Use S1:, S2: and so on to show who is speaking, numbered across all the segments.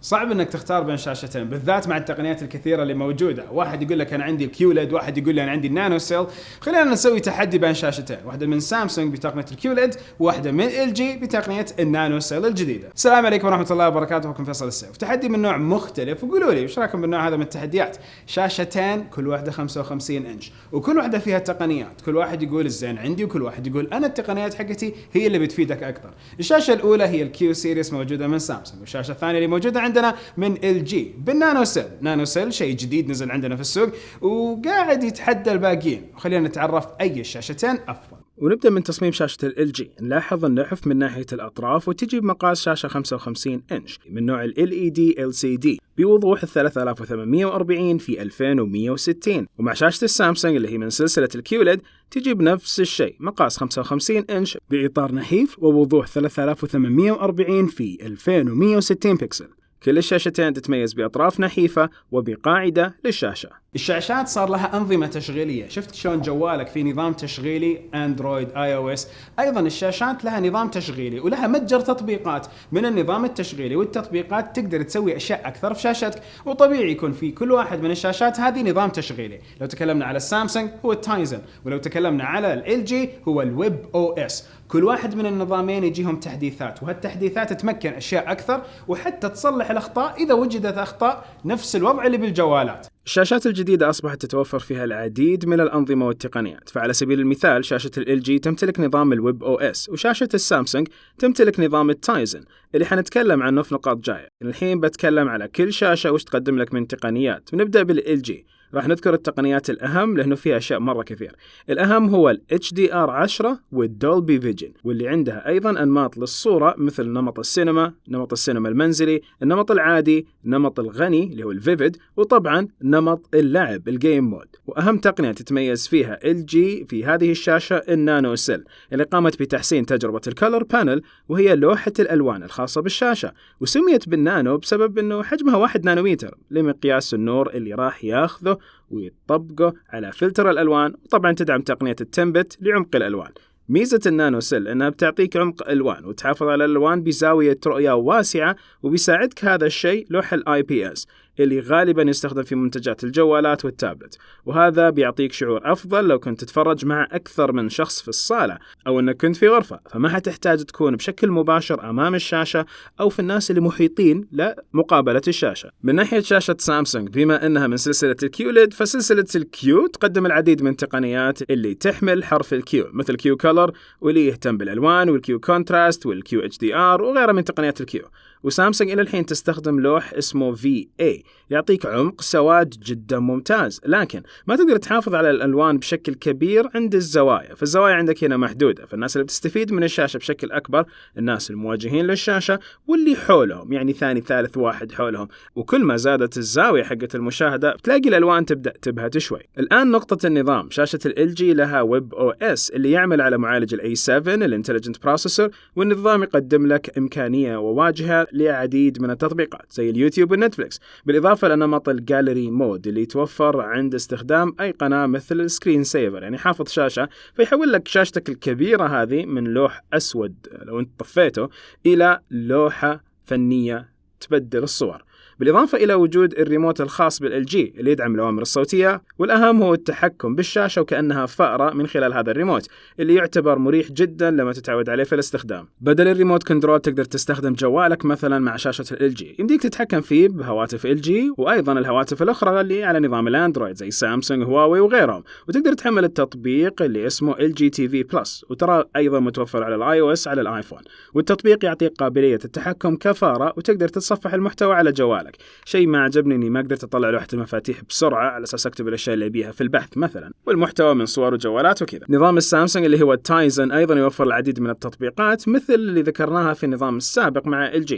S1: صعب انك تختار بين شاشتين بالذات مع التقنيات الكثيره اللي موجوده. واحد يقول لك انا عندي الكيوليد، واحد يقول لي انا عندي النانو سيل. خلينا نسوي تحدي بين شاشتين، واحده من سامسونج بتقنيه الكيوليد، وواحده من ال جي بتقنيه النانو سيل الجديده. السلام عليكم ورحمه الله وبركاته، اخوكم فيصل السيف. تحدي من نوع مختلف، وقولوا لي ايش رايكم بالنوع هذا من التحديات. شاشتين كل واحده 55 انش، وكل واحده فيها تقنيات، كل واحد يقول الزين عندي، وكل واحد يقول انا التقنيات حقتي هي اللي بتفيدك اكثر. الشاشه الاولى هي الكيو سيريس موجوده من سامسونج، والشاشه الثانيه اللي موجوده عندنا من ال جي بالنانو سيل. نانو سيل شيء جديد نزل عندنا في السوق وقاعد يتحدى الباقيين. خلينا نتعرف اي الشاشتين افضل.
S2: ونبدأ من تصميم شاشة ال LG. نلاحظ النحف من ناحية الأطراف وتجي بمقاس شاشة 55 إنش من نوع ال LED LCD بوضوح 3840 في 2160. ومع شاشة السامسونج اللي هي من سلسلة الكيوليد تجي بنفس الشيء، مقاس 55 إنش بإطار نحيف ووضوح 3840 في 2160 بكسل. كل الشاشتين تتميز بأطراف نحيفة وبقاعدة للشاشة.
S1: الشاشات صار لها أنظمة تشغيلية، شفت شلون جوالك في نظام تشغيلي أندرويد iOS، أيضا الشاشات لها نظام تشغيلي ولها متجر تطبيقات. من النظام التشغيلي والتطبيقات تقدر تسوي أشياء أكثر في شاشتك، وطبيعي يكون في كل واحد من الشاشات هذه نظام تشغيلي. لو تكلمنا على السامسونج هو التايزن، ولو تكلمنا على ال جي هو الويب او اس. كل واحد من النظامين يجيهم تحديثات، وهالتحديثات تمكن أشياء أكثر، وحتى تصلح الأخطاء إذا وجدت أخطاء، نفس الوضع اللي بالجوالات.
S2: الشاشات الجديدة أصبحت تتوفر فيها العديد من الأنظمة والتقنيات. فعلى سبيل المثال شاشة ال LG تمتلك نظام الويب او اس، وشاشة السامسونج تمتلك نظام التايزن اللي حنتكلم عنه في نقاط جاية. الحين بتكلم على كل شاشة وش تقدم لك من تقنيات. ونبدأ بال LG. راح نذكر التقنيات الأهم لأنه فيها أشياء مرة كثير. الأهم هو ال HDR10 والدولبي فيجن، واللي عندها أيضا أنماط للصورة مثل نمط السينما، نمط السينما المنزلي، النمط العادي، نمط الغني اللي هو الفيفيد، وطبعا نمط اللعب الجيم مود. وأهم تقنية تتميز فيها LG في هذه الشاشة النانو سيل اللي قامت بتحسين تجربة الكولر بانل، وهي لوحة الألوان الخاصة بالشاشة. وسميت بالنانو بسبب أنه حجمها 1 نانومتر لمقياس النور اللي راح ياخذه ويطبقه على فلتر الألوان، وطبعا تدعم تقنية التمبت لعمق الألوان. ميزة النانو سيل أنها بتعطيك عمق ألوان وتحافظ على الألوان بزاوية رؤية واسعة، وبيساعدك هذا الشيء لوح ال IPS اللي غالبا يستخدم في منتجات الجوالات والتابلت. وهذا بيعطيك شعور أفضل لو كنت تتفرج مع أكثر من شخص في الصالة، أو أنك كنت في غرفة، فما حتحتاج تكون بشكل مباشر أمام الشاشة أو في الناس اللي محيطين لمقابلة الشاشة. من ناحية شاشة سامسونج، بما أنها من سلسلة الكيوليد، فسلسلة الكيو تقدم العديد من التقنيات اللي تحمل حرف الكيو، مثل كيو كولر واللي يهتم بالألوان، والكيو كونتراست، والكيو HDR وغيرها من تقنيات الكيو. وسامسونج إلى الحين تستخدم لوح اسمه VA يعطيك عمق سواد جدا ممتاز، لكن ما تقدر تحافظ على الألوان بشكل كبير عند الزوايا. فالزوايا عندك هنا محدودة، فالناس اللي بتستفيد من الشاشة بشكل أكبر الناس المواجهين للشاشة واللي حولهم، يعني ثاني ثالث واحد حولهم. وكل ما زادت الزاوية حقة المشاهدة بتلاقي الألوان تبدأ تبهت شوي. الآن نقطة النظام. شاشة ال LG لها ويب او اس اللي يعمل على معالج ال A7 الانتليجنت بروسيسور، والنظام يقدم لك إمكانية وواجهة لعديد من التطبيقات زي اليوتيوب والنتفليكس، بالإضافة لنمط الجاليري مود اللي يتوفر عند استخدام أي قناة مثل السكرين سيفر، يعني حافظ شاشة فيحول لك شاشتك الكبيرة هذه من لوح أسود لو أنت طفيته إلى لوحة فنية تبدل الصور. بالإضافة إلى وجود الريموت الخاص بالLG اللي يدعم الأوامر الصوتية، والأهم هو التحكم بالشاشة وكأنها فأرة من خلال هذا الريموت اللي يعتبر مريح جدا لما تتعود عليه في الاستخدام. بدل الريموت كنترول تقدر تستخدم جوالك مثلا مع شاشة الLG، يمديك تتحكم فيه بهواتف LG وأيضا الهواتف الأخرى اللي على نظام الأندرويد زي سامسونج هواوي وغيرهم. وتقدر تحمل التطبيق اللي اسمه LG TV Plus، وترى أيضا متوفر على iOS على الآيفون. والتطبيق يعطيك قابلية التحكم كفارة، وتقدر تتصفح المحتوى على جوالك. شيء ما عجبني اني ما قدرت اطلع لوحة المفاتيح بسرعة على اساس اكتب الاشياء اللي ابيها في البحث مثلا، والمحتوى من صور وجوالات وكذا. نظام السامسونج اللي هو التايزن ايضا يوفر العديد من التطبيقات مثل اللي ذكرناها في النظام السابق مع LG.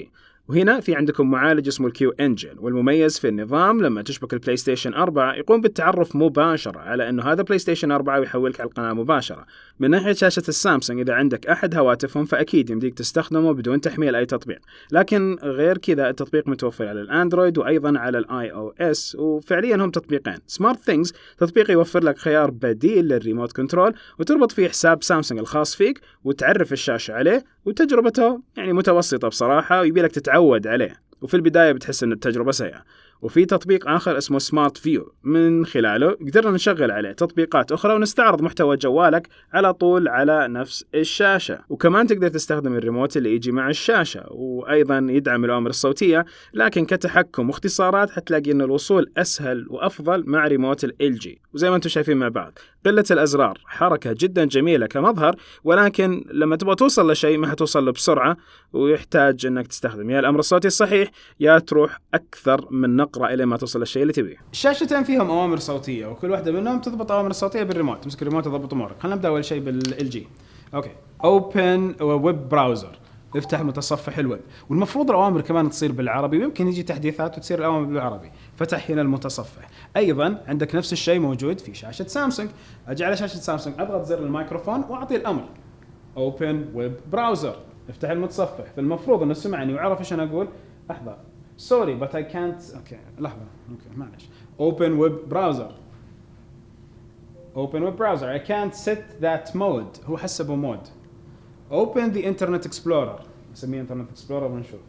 S2: وهنا في عندكم معالج اسمه الكيو انجن، والمميز في النظام لما تشبك البلاي ستيشن 4 يقوم بالتعرف مباشرة على انه هذا بلاي ستيشن 4 ويحولك على القناة مباشرة. من ناحية شاشة السامسونج، اذا عندك احد هواتفهم فاكيد يمديك تستخدمه بدون تحميل اي تطبيق، لكن غير كذا التطبيق متوفر على الاندرويد وايضا على الاي او اس، وفعليا هم تطبيقين. سمارت ثينجز تطبيق يوفر لك خيار بديل للريموت كنترول، وتربط فيه حساب سامسونج الخاص فيك وتعرف الشاشة عليه، وتجربته يعني متوسطة بصراحة ويبي لك تتعود عليه. وفي البداية بتحس إن التجربة سيئة. وفي تطبيق آخر اسمه سمارت فيو، من خلاله قدرنا نشغل عليه تطبيقات أخرى ونستعرض محتوى جوالك على طول على نفس الشاشة. وكمان تقدر تستخدم الريموت اللي يجي مع الشاشة، وأيضا يدعم الأوامر الصوتية، لكن كتحكم واختصارات حتلاقي إن الوصول أسهل وأفضل مع ريموت LG. وزي ما أنتم شايفين مع بعض، قلة الأزرار حركة جدا جميلة كمظهر، ولكن لما تبغى توصل لشيء ما حتوصل له بسرعة، ويحتاج إنك تستخدم يا الأمر الصوتي الصحيح يا تروح أكثر من نقرة إلى ما توصل للشيء اللي تبيه.
S1: الشاشتين فيهم أوامر صوتية، وكل واحدة منهم تضبط أوامر الصوتية بالريموت. تمسك الريموت تضبط أمورك. خلينا نبدأ أول شيء بالLG. أوكي. Open ويب براوزر، افتح متصفح الويب، والمفروض الأوامر كمان تصير بالعربي، ويمكن يجي تحديثات وتصير الأوامر بالعربي. فتح هنا المتصفح. أيضا عندك نفس الشيء موجود في شاشة سامسونج. أجي على شاشة سامسونج أضغط زر الميكروفون وأعطي الأمر Open ويب براوزر، افتح المتصفح. فالمفروض إنه سمعني وعرف إيش أنا أقول. لحظة. Sorry but I can't. أوكي لحظة. أوكي معلش. Open web browser. Open web browser. I can't set that mode. هو حسبه مود. Open the Internet Explorer. نسميه Internet Explorer ونشوف.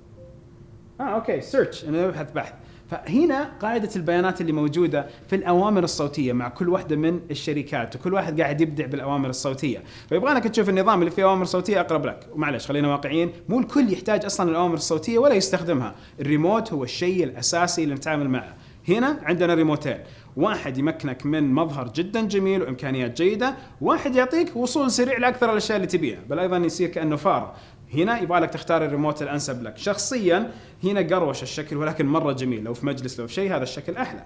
S1: أوكي search. أنا ببحث بحث. فهنا قاعدة البيانات اللي موجودة في الأوامر الصوتية مع كل واحدة من الشركات، وكل واحد قاعد يبدع بالأوامر الصوتية. فيبغانك تشوف النظام اللي فيه أوامر صوتية أقرب لك. ومعلش خلينا واقعيين، مو الكل يحتاج أصلا الأوامر الصوتية ولا يستخدمها. الريموت هو الشيء الأساسي اللي نتعامل معه. هنا عندنا ريموتين، واحد يمكنك من مظهر جدا جميل وإمكانيات جيدة، واحد يعطيك وصول سريع لأكثر الأشياء اللي تبيها، بل أيضا يصير كأنه فارة. هنا يبغى لك تختار الريموت الأنسب لك. شخصيا هنا قروش الشكل، ولكن مرة جميل. لو في مجلس لو في شيء هذا الشكل أحلى.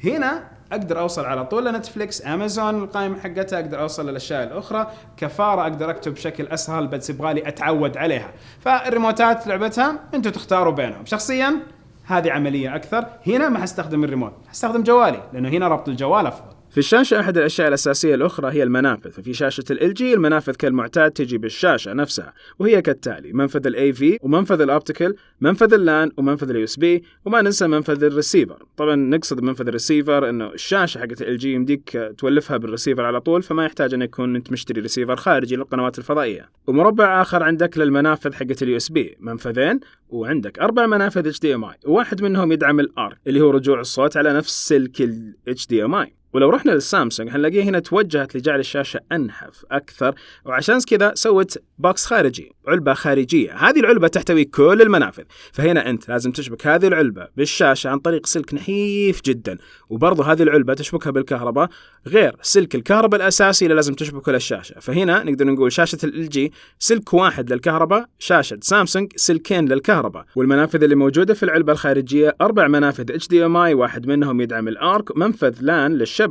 S1: هنا أقدر أوصل على طول لنتفليكس، أمازون القائمة حقتها، أقدر أوصل للأشياء الأخرى. كفارة أقدر أكتب بشكل أسهل، بس يبغالي أتعود عليها. فالريموتات لعبتها أنتوا تختاروا بينهم. شخصيا هذه عملية أكثر. هنا ما حستخدم الريموت، حستخدم جوالي، لأنه هنا ربط الجوال أفضل.
S2: في الشاشة أحد الأشياء الأساسية الأخرى هي المنافذ. ففي شاشة LG المنافذ كالمعتاد تجي بالشاشة نفسها، وهي كالتالي: منفذ AV، ومنفذ الأوبتيكال، منفذ اللان، ومنفذ USB، وما ننسى منفذ الريسيفر. طبعا نقصد منفذ الريسيفر إنه الشاشة حقت LG يمديك تولفها بالريسيفر على طول، فما يحتاج أن يكون أنت مشتري ريسيفر خارجي للقنوات الفضائية. ومربع آخر عندك للمنافذ حقت USB، منفذين، وعندك 4 منافذ HDMI، وواحد منهم يدعم الARC اللي هو رجوع الصوت على نفس سلك HDMI. ولو رحنا للسامسونج هنلاقيه هنا توجهت لجعل الشاشة أنحف أكثر، وعشان كذا سوت بوكس خارجي، علبة خارجية. هذه العلبة تحتوي كل المنافذ، فهنا أنت لازم تشبك هذه العلبة بالشاشة عن طريق سلك نحيف جدا، وبرضه هذه العلبة تشبكها بالكهرباء غير سلك الكهرباء الأساسي اللي لازم تشبكه للشاشة. فهنا نقدر نقول شاشة LG سلك واحد للكهرباء، شاشة سامسونج سلكين للكهرباء. والمنافذ اللي موجودة في العلبة الخارجية 4 منافذ HDMI، واحد منهم يدعم الARC، منفذ لان للشبكة،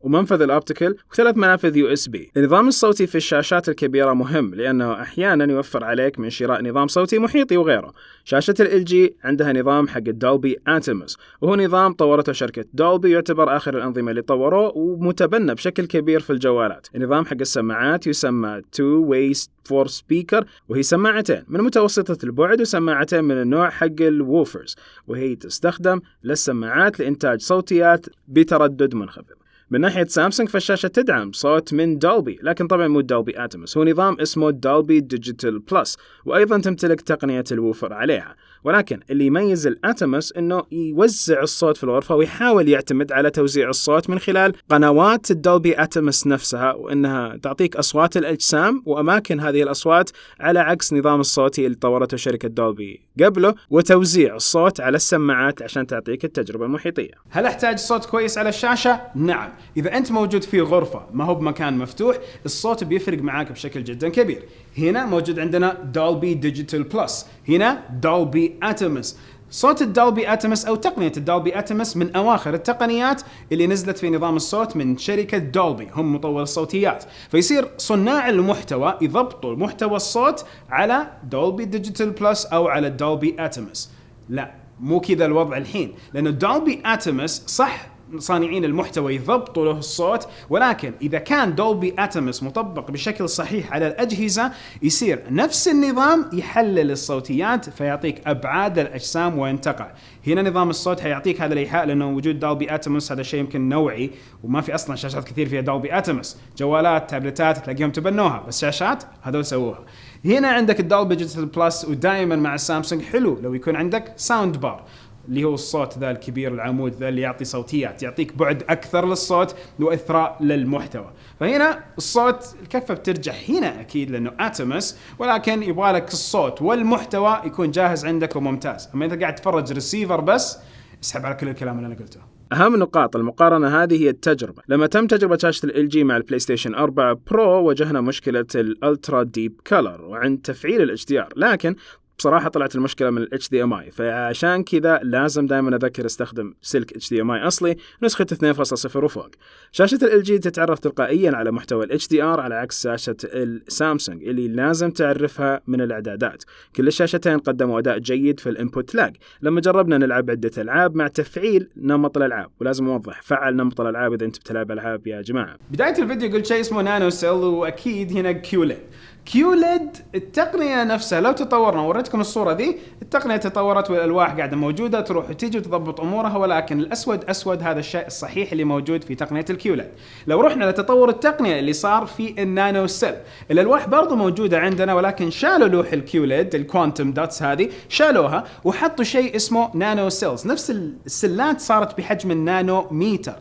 S2: ومنفذ الأوبتيكال، و3 منافذ USB. النظام الصوتي في الشاشات الكبيرة مهم، لأنه أحيانا يوفر عليك من شراء نظام صوتي محيطي وغيره. شاشة LG عندها نظام حق Dolby Atmos، وهو نظام طورته شركة Dolby، يعتبر آخر الأنظمة اللي طوروه ومتبنى بشكل كبير في الجوالات. النظام حق السماعات يسمى Two Way for Speaker، وهي سماعتين من متوسطة البعد وسماعتين من النوع حق الووفرز، وهي تستخدم للسماعات لإنتاج صوتيات بتردد منخفض. من ناحية سامسونج فالشاشة تدعم صوت من دولبي، لكن طبعا مو دولبي اتموس، هو نظام اسمه دولبي ديجيتال بلس، وأيضا تمتلك تقنية الووفر عليها. ولكن اللي يميز الاتموس انه يوزع الصوت في الغرفة، ويحاول يعتمد على توزيع الصوت من خلال قنوات الدولبي اتموس نفسها، وانها تعطيك اصوات الاجسام واماكن هذه الاصوات، على عكس نظام الصوتي اللي طورته شركة دولبي قبله، وتوزيع الصوت على السماعات عشان تعطيك التجربة المحيطية.
S1: هل احتاج صوت كويس على الشاشة؟ نعم. إذا أنت موجود في غرفة ما هو بمكان مفتوح، الصوت بيفرق معاك بشكل جدا كبير. هنا موجود عندنا Dolby Digital Plus، هنا Dolby Atmos. صوت الدولبي أتمس أو تقنية الدولبي أتمس من أواخر التقنيات اللي نزلت في نظام الصوت من شركة دولبي، هم مطور الصوتيات. فيصير صناع المحتوى يضبطوا محتوى الصوت على Dolby Digital Plus أو على Dolby Atmos. لا، مو كذا الوضع الحين، لأنه Dolby Atmos صح صانعين المحتوى يضبطوا له الصوت، ولكن إذا كان دولبي أتموس مطبق بشكل صحيح على الأجهزة يصير نفس النظام يحلل الصوتيات فيعطيك أبعاد الأجسام وين تقع. هنا نظام الصوت حيعطيك هذا الإيحاء لأنه وجود دولبي أتموس هذا شيء يمكن نوعي، وما في أصلا شاشات كثير فيها دولبي أتموس، جوالات تابلتات تلاقيهم تبنوها، بس شاشات هذول سووها. هنا عندك الدولبي ديجيتال بلس، ودائما مع السامسونج حلو لو يكون عندك ساوند بار اللي هو الصوت ذا الكبير العمود ذا اللي يعطي صوتيات، يعطيك بعد أكثر للصوت وإثراء للمحتوى. فهنا الصوت الكفة بترجع هنا أكيد لأنه أتموس، ولكن يبغالك الصوت والمحتوى يكون جاهز عندك وممتاز. أما إذا قاعد تفرج ريسيفر بس اسحب على كل الكلام اللي أنا قلته.
S2: أهم نقاط المقارنة هذه هي التجربة. لما تم تجربة شاشة ال LG مع البلاي ستيشن 4 برو واجهنا مشكلة الألترا ديب كولر وعند تفعيل ال HDR، لكن بصراحة طلعت المشكلة من ال HDMI، فعشان كذا لازم دائما أذكر استخدم سلك HDMI أصلي نسخة 2.0 وفوق. شاشة ال LG تتعرف تلقائيا على محتوى ال HDR على عكس شاشة السامسونج اللي لازم تعرفها من الإعدادات. كل الشاشتين قدموا أداء جيد في الانبوت لاج لما جربنا نلعب عدة ألعاب مع تفعيل نمط الألعاب، ولازم أوضح فعل نمط الألعاب إذا أنت بتلعب ألعاب يا جماعة.
S1: بداية الفيديو قلت شيء اسمه نانو سيل، وأكيد هنا كيوليد التقنية نفسها لو تطورنا وريتكم الصورة ذي، التقنية تطورت والألواح قاعدة موجودة تروح وتيجي وتضبط أمورها، ولكن الأسود أسود هذا الشيء الصحيح اللي موجود في تقنية الكيوليد. لو رحنا لتطور التقنية اللي صار في النانو سيل، الألواح برضو موجودة عندنا ولكن شالوا لوح الكيوليد الكوانتم دوتس هذه شالوها وحطوا شيء اسمه نانو سيلز. نفس السلات صارت بحجم النانو ميتر.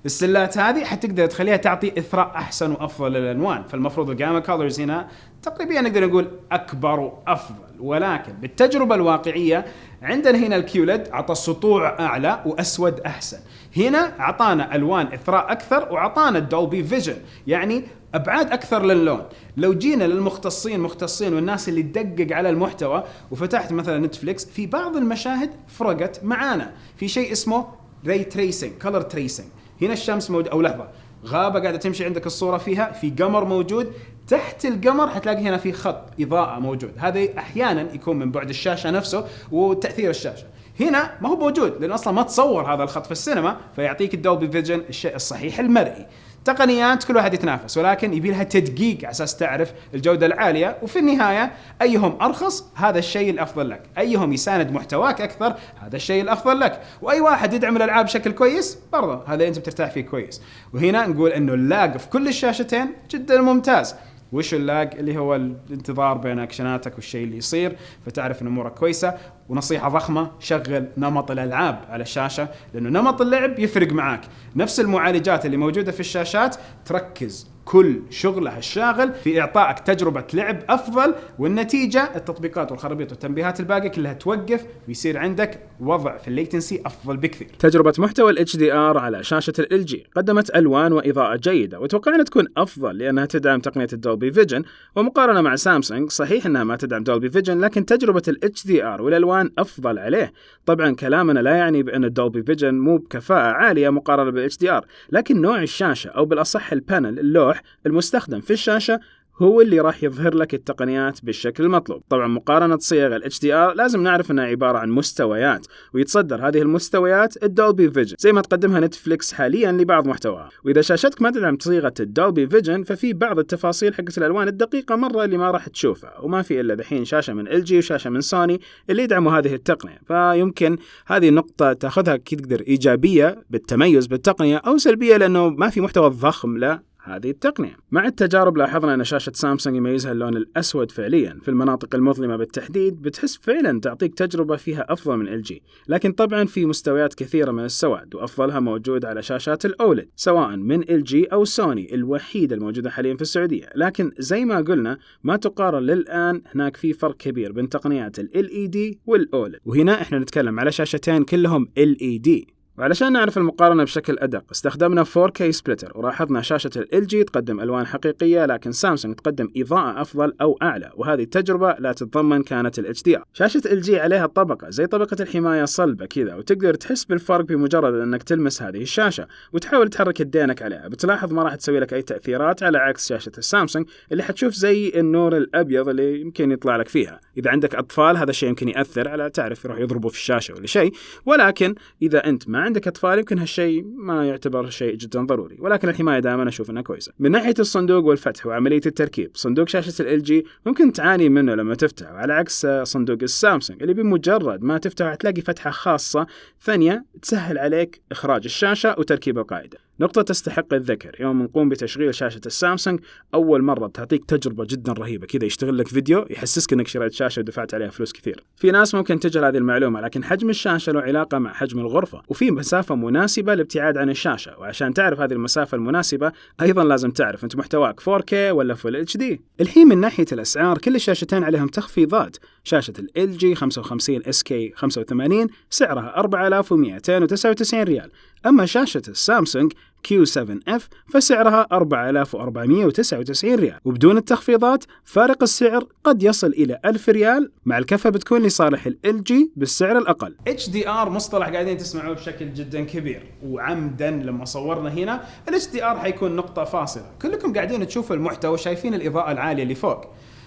S1: السلات هذه حتقدر تخليها تعطي إثراء أحسن وأفضل للألوان، فالمفروض الجاما كولرز هنا تقريبا نقدر نقول أكبر وأفضل. ولكن بالتجربة الواقعية عندنا هنا الكيوليد عطى سطوع أعلى وأسود أحسن، هنا عطانا ألوان إثراء أكثر وعطانا الدولبي فيجن يعني أبعاد أكثر للون. لو جينا للمختصين والناس اللي تدقق على المحتوى وفتحت مثلا نتفليكس، في بعض المشاهد فرقت معانا في شيء اسمه ري تريسنج، كولر تريسنج. هنا الشمس موجود أو لحظة غابة قاعدة تمشي عندك الصورة فيها، في قمر موجود، تحت القمر حتلاقي هنا في خط إضاءة موجود، هذا أحيانا يكون من بعد الشاشة نفسه وتأثير الشاشة. هنا ما هو موجود لأن أصلا ما تصور هذا الخط في السينما، فيعطيك الدولبي فيجن الشيء الصحيح المرئي. تقنيات كل واحد يتنافس، ولكن يبي لها تدقيق على أساس تعرف الجودة العالية، وفي النهاية أيهم أرخص هذا الشيء الأفضل لك، أيهم يساند محتواك أكثر هذا الشيء الأفضل لك، وأي واحد يدعم الألعاب بشكل كويس برضه هذا أنت بترتاح فيه كويس. وهنا نقول إنه اللاج في كل الشاشتين جدا ممتاز. وش اللاج؟ اللي هو الانتظار بين أكشناتك والشيء اللي يصير، فتعرف إن أمورك كويسة. ونصيحة ضخمة، شغل نمط الألعاب على الشاشة لأنه نمط اللعب يفرق معاك. نفس المعالجات اللي موجودة في الشاشات تركز كل شغلها الشاغل في إعطائك تجربة لعب أفضل، والنتيجة التطبيقات والخرابيط والتنبيهات الباقية كلها توقف ويصير عندك وضع في الليتنسي أفضل بكثير.
S2: تجربة محتوى ال HDR على شاشة ال LG قدمت ألوان وإضاءة جيدة وتوقعنا تكون أفضل لأنها تدعم تقنية الدولبي فيجن، ومقارنة مع سامسونج صحيح أنها ما تدعم دولبي فيجن لكن تجربة ال HDR والألوان أفضل عليه. طبعا كلامنا لا يعني بأن الدولبي فيجن مو بكفاءة عالية مقارنة بال HDR، لكن نوع الشاشة أو بالأصح البانل اللوح المستخدم في الشاشة هو اللي راح يظهر لك التقنيات بالشكل المطلوب. طبعا مقارنة صيغ ال HDR لازم نعرف انها عبارة عن مستويات، ويتصدر هذه المستويات الدولبي فيجن زي ما تقدمها نتفليكس حاليا لبعض محتواها. واذا شاشتك ما تدعم صيغة الدولبي فيجن ففي بعض التفاصيل حقت الالوان الدقيقة مرة اللي ما راح تشوفها، وما في الا دحين شاشة من LG وشاشة من سوني اللي يدعموا هذه التقنية، فيمكن هذه النقطة تاخذها تقدر ايجابية بالتميز بالتقنية او سلبية لانه ما في محتوى ضخم لا هذه التقنية. مع التجارب لاحظنا أن شاشة سامسونج يميزها اللون الأسود فعليا في المناطق المظلمة بالتحديد، بتحس فعلا تعطيك تجربة فيها أفضل من LG. لكن طبعا في مستويات كثيرة من السواد وأفضلها موجود على شاشات الأولد سواء من LG أو سوني الوحيدة الموجودة حاليا في السعودية، لكن زي ما قلنا ما تقارن للآن، هناك في فرق كبير بين تقنيات ال LED والأولد، وهنا احنا نتكلم على شاشتين كلهم LED. وعلشان نعرف المقارنة بشكل أدق استخدمنا 4K سبليتر، ولاحظنا شاشة ال LG تقدم ألوان حقيقية لكن سامسونج تقدم إضاءة أفضل أو أعلى، وهذه التجربة لا تتضمن كانت ال HDR. شاشة LG عليها طبقة زي طبقة الحماية صلبة كذا، وتقدر تحس بالفرق بمجرد أنك تلمس هذه الشاشة وتحاول تحرك يدينك عليها، بتلاحظ ما راح تسوي لك أي تأثيرات على عكس شاشة السامسونج اللي حتشوف زي النور الأبيض اللي يمكن يطلع لك فيها. إذا عندك أطفال هذا الشيء يمكن يأثر على تعرف يروح يضربوا في الشاشة ولا شيء، ولكن إذا أنت ما عندك أطفال يمكن هالشيء ما يعتبر شيء جدا ضروري، ولكن الحماية دائما أشوف أنها كويسة. من ناحية الصندوق والفتح وعملية التركيب، صندوق شاشة ال LG ممكن تعاني منه لما تفتحه، على عكس صندوق السامسونج اللي بمجرد ما تفتحه تلاقي فتحة خاصة ثانية تسهل عليك إخراج الشاشة وتركيب القاعدة. نقطة تستحق الذكر، يوم نقوم بتشغيل شاشة السامسونج أول مرة تعطيك تجربة جدا رهيبة، كذا يشتغل لك فيديو يحسسك إنك شريت شاشة ودفعت عليها فلوس كثير. في ناس ممكن تجهل هذه المعلومة، لكن حجم الشاشة له علاقة مع حجم الغرفة، وفي مسافة مناسبة للابتعاد عن الشاشة، وعشان تعرف هذه المسافة المناسبة أيضا لازم تعرف أنت محتواك 4K ولا Full HD. الحين من ناحية الأسعار كل الشاشتين عليهم تخفيضات. شاشة ال LG 55 SK 85 سعرها 4299 ريال، أما شاشة السامسونج Q7F فسعرها 4499 ريال، وبدون التخفيضات فارق السعر قد يصل إلى 1000 ريال، مع الكفة بتكون لصالح ال LG بالسعر الأقل.
S1: HDR مصطلح قاعدين تسمعوه بشكل جدا كبير، وعمدا لما صورنا هنا ال HDR حيكون نقطة فاصلة. كلكم قاعدين تشوفوا المحتوى وشايفين الإضاءة العالية اللي فوق،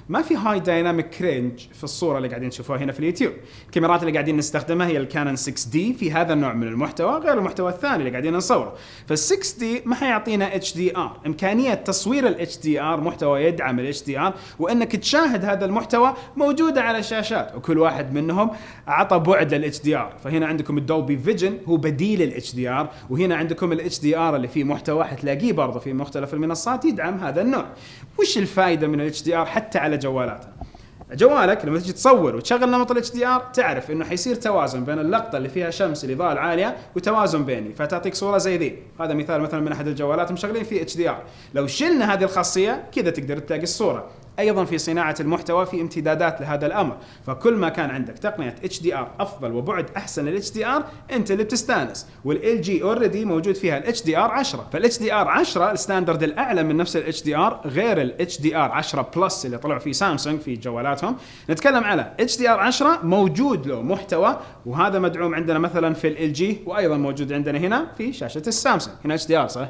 S1: ما في هاي دايناميك كرينج في الصورة اللي قاعدين تشوفوها هنا في اليوتيوب. الكاميرات اللي قاعدين نستخدمها هي الكانون 6D في هذا النوع من المحتوى، غير المحتوى الثاني اللي قاعدين نصوره. فال6D ما حيعطينا HDR، إمكانية تصوير ال HDR محتوى يدعم ال HDR، وإنك تشاهد هذا المحتوى موجودة على الشاشات، وكل واحد منهم عطى بعد ال HDR. فهنا عندكم الدولبي فيجن هو بديل ال HDR، وهنا عندكم ال HDR اللي فيه محتوى حتلاقيه برضه في مختلف المنصات يدعم هذا النوع. وش الفائدة من ال HDR حتى على جوالاتنا؟ جوالك لما تجي تصور وتشغل نمط ال HDR تعرف انه حيصير توازن بين اللقطة اللي فيها شمس الإضاءة العالية وتوازن بيني، فتعطيك صورة زي ذي. هذا مثال مثلا من أحد الجوالات مشغلين فيه HDR. لو شلنا هذه الخاصية كذا تقدر تلاقي الصورة. أيضا في صناعة المحتوى في امتدادات لهذا الأمر، فكل ما كان عندك تقنية HDR أفضل وبعد أحسن لل HDR أنت اللي بتستانس. وال LG already موجود فيها ال HDR 10، فال HDR 10 الستاندرد الأعلى من نفس ال HDR غير ال HDR 10 بلس اللي طلعوا فيه سامسونج في جوالاتهم. نتكلم على HDR 10 موجود له محتوى، وهذا مدعوم عندنا مثلا في ال LG، وأيضا موجود عندنا هنا في شاشة السامسونج. هنا HDR صح؟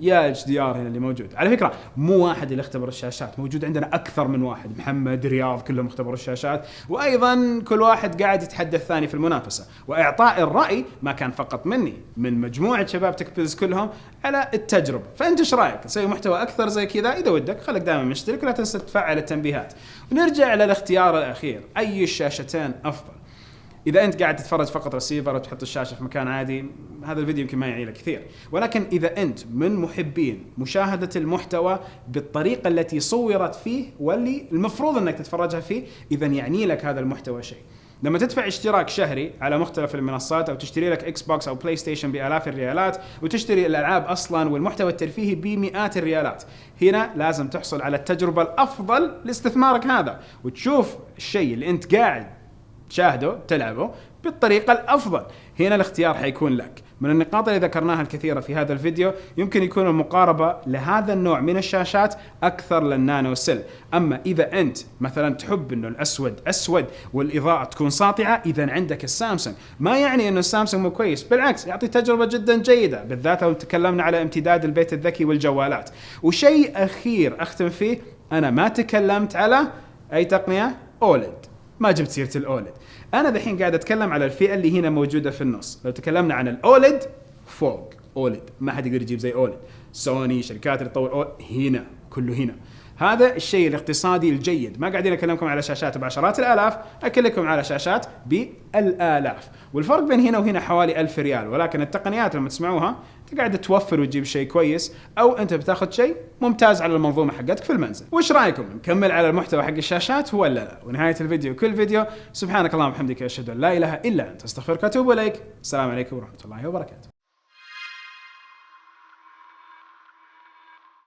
S1: يا HDR هنا اللي موجود. على فكرة مو واحد اللي اختبر الشاشات، موجود عندنا أكثر من واحد، محمد، رياض، كلهم اختبروا الشاشات، وأيضا كل واحد قاعد يتحدى الثاني في المنافسة. وإعطاء الرأي ما كان فقط مني، من مجموعة شباب تكبيز كلهم على التجربة. فأنت إيش رأيك؟ نسوي محتوى أكثر زي كذا؟ إذا ودك خليك دائما مشترك، ولا تنسى تفعل التنبيهات. ونرجع للاختيار الأخير، أي الشاشتين أفضل؟ إذا أنت قاعد تتفرج فقط رسيفر وتحط الشاشة في مكان عادي، هذا الفيديو يمكن ما يعني لك كثير. ولكن إذا أنت من محبين مشاهدة المحتوى بالطريقة التي صورت فيه واللي المفروض أنك تتفرجها فيه، إذا يعني لك هذا المحتوى شيء. لما تدفع اشتراك شهري على مختلف المنصات، أو تشتري لك إكس بوكس أو بلاي ستيشن بآلاف الريالات، وتشتري الألعاب أصلاً والمحتوى الترفيهي بمئات الريالات، هنا لازم تحصل على التجربة الأفضل لاستثمارك هذا، وتشوف الشيء اللي أنت قاعد تشاهده تلعبه بالطريقة الأفضل. هنا الاختيار حيكون لك. من النقاط اللي ذكرناها الكثيرة في هذا الفيديو يمكن يكون المقاربة لهذا النوع من الشاشات أكثر للنانو سيل. أما إذا أنت مثلا تحب أنه الأسود أسود والإضاءة تكون ساطعة، إذا عندك السامسونج. ما يعني أنه السامسونج مو كويس، بالعكس يعطي تجربة جدا جيدة، بالذات لو تكلمنا على امتداد البيت الذكي والجوالات. وشيء أخير أختم فيه، أنا ما تكلمت على أي تقنية OLED، ما جبت سيرة الأولد. أنا دحين قاعد أتكلم على الفئة اللي هنا موجودة في النص. لو تكلمنا عن الأولد فوق أولد، ما حد يقدر يجيب زي أولد. سوني، شركات اللي تطور أولد هنا، كله هنا. هذا الشيء الاقتصادي الجيد. ما قاعدين أكلمكم على شاشات بعشرات الآلاف، أكلمكم على شاشات بالآلاف. والفرق بين هنا وهنا حوالي 1000 ريال. ولكن التقنيات لما تسمعوها أنت قاعد توفر وتجيب شيء كويس، أو أنت بتاخذ شيء ممتاز على المنظومة حقتك في المنزل. وش رأيكم؟ نكمل على المحتوى حق الشاشات ولا لا؟ ونهاية الفيديو كل فيديو، سبحانك اللهم وبحمدك أشهد أن لا إله إلا أنت أستغفرك وأتوب إليك. السلام عليكم ورحمة الله وبركاته.